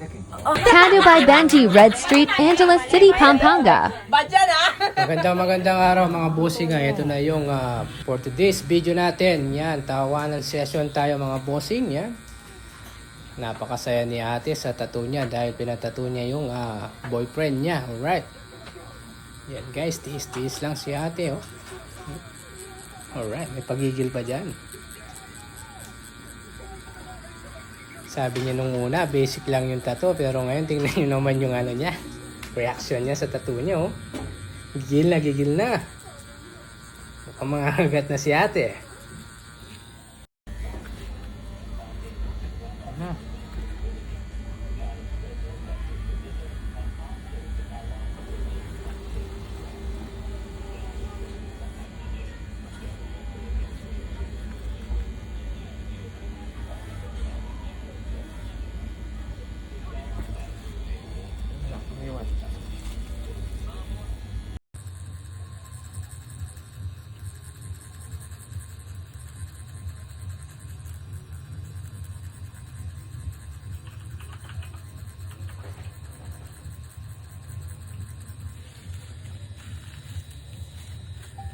Tattoo by Benji, Red Street, Angeles City, Pampanga. Magandang araw mga bossing. Ito na yung for today's video natin. Yan, tawanan session tayo mga bossing. Yan. Napakasaya ni ate sa tattoo niya dahil pinatattoo niya yung boyfriend niya. Alright. Yan guys, tiis-tiis lang si ate. Oh. Alright, may pagigil pa dyan. Sabi niya nung una, basic lang yung tattoo. Pero ngayon, tingnan nyo naman yung ano niya. Reaction niya sa tattoo niya, oh. Gigil na, gigil na. Mukhang mga hagat na si ate.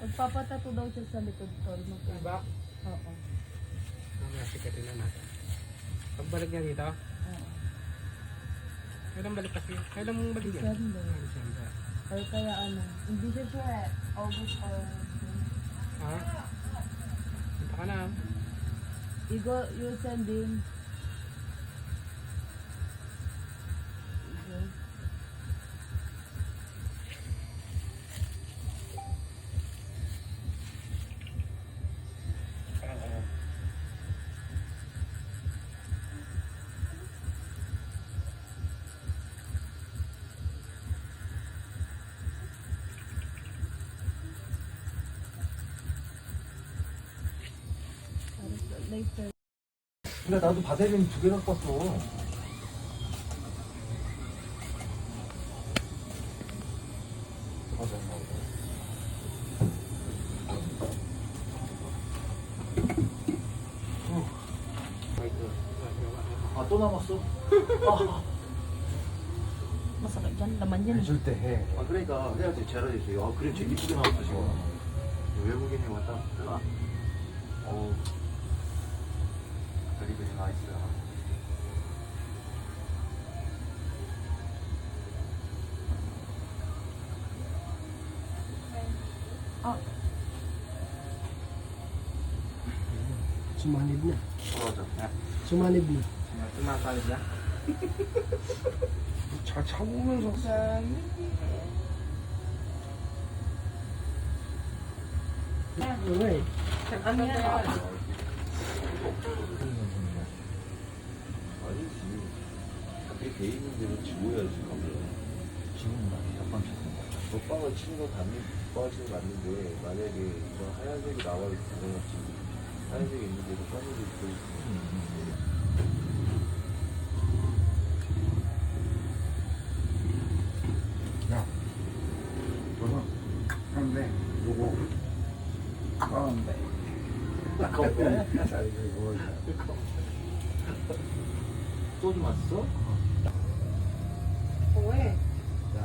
Magpapatato daw siya sa likod tol. Ba? Oo. Mamaya sikatin na natin. Pagbalik niya dito? Oo. Kailan balik kasi? Kailan mong balik yan? December. December. Or kaya ano, hindi siya sure eh. August or... Ha? Punta ka na. You send him. Okay. Later. 근데 나도 바세린 2개 갖고 왔어. 아, 또 남았어? Masakit dyan, laman yan. 해줄 때 해. 아 그러니까 해야지 잘하지. 아 그림 되게 이쁘게 나왔어 지금. 외국인이 왔다. 어우 그림이 나이스야. Sumanib na. 맞아. Sumanib na. tumatalib na? 잘 참으면서. Okay. 아니지. 밖에 돼 있는 데는 지워야지 가면. 지금 약간 비슷한 거. 덮방을 치는 건 덮방을 맞는데 만약에 이거 하얀색이 나와 있으면 지금 하얀색이 있는 데도 까만색이 있고 야, 너는 한데 요거 까는데. 이거 소주 맛있어? 야,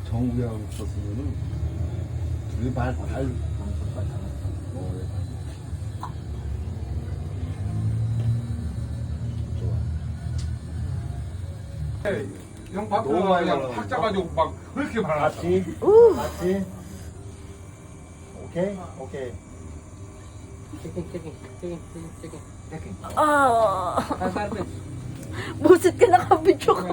정우영 썼으면은 둘이 발 감사까지 않았어. 형 밖에 너무 많이 그냥 날라가는 탁 거. 짜가지고 막 그렇게 말았어. 맞지? 맞지? 오케이? 오케이. Checking. Ah! Kasarpe. Busit ka nakabidyo ka.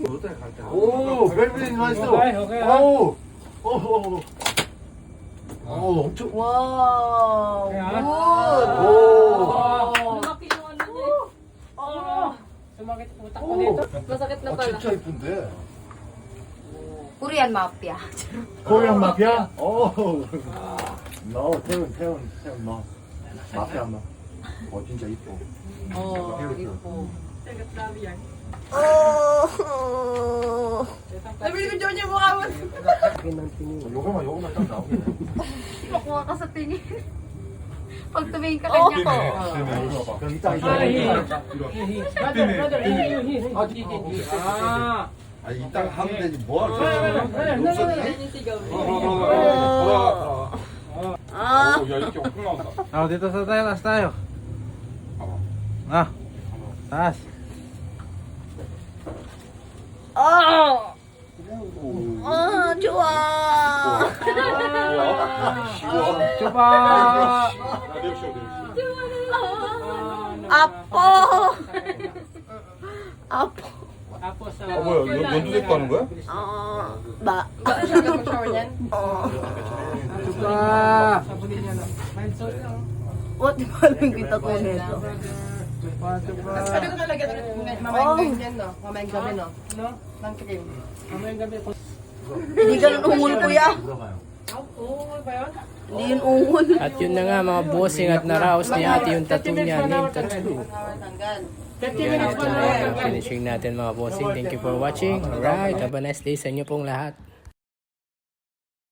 어때 갈 때? 오, 벨빈 나이스. 오케이, 오케이. 오, 오, 오, 엄청. Wow! Kaya, 오, Lumaki yung ano niya. Sumakit utak ko 오. dito. Masakit na 아, pala. 진짜 이쁜데. Korean Mafia. 코리안 마피아? 오. 너 태훈 너. 마피아 너. 진짜 이뻐. Oh, 이뻐. ko dyan yung mukha mo. 요거만 딱 나오게. Makuha ka sa tingin. Pag tumingin ka kanya ko. 그럼 이따 아 이따가 하면 되지 뭐 할 Oh, dito sa tayo, taas tayo. Ah, taas. Coba. 뭐야 연두색 하는 거야? Coba. What paano kita ko nito? Sabi ko talaga mamayang ganyan, no? Mamayang gabi, no? Ng cream. Hindi ganun ungol, kuya. Hindi yun ungol. At yun na nga mga bossing at naraos ni ate yung tattoo niya, name tattoo. Yan, ito na yung finishing natin mga bossing. Thank you for watching. Alright, have a nice day sa inyo pong lahat.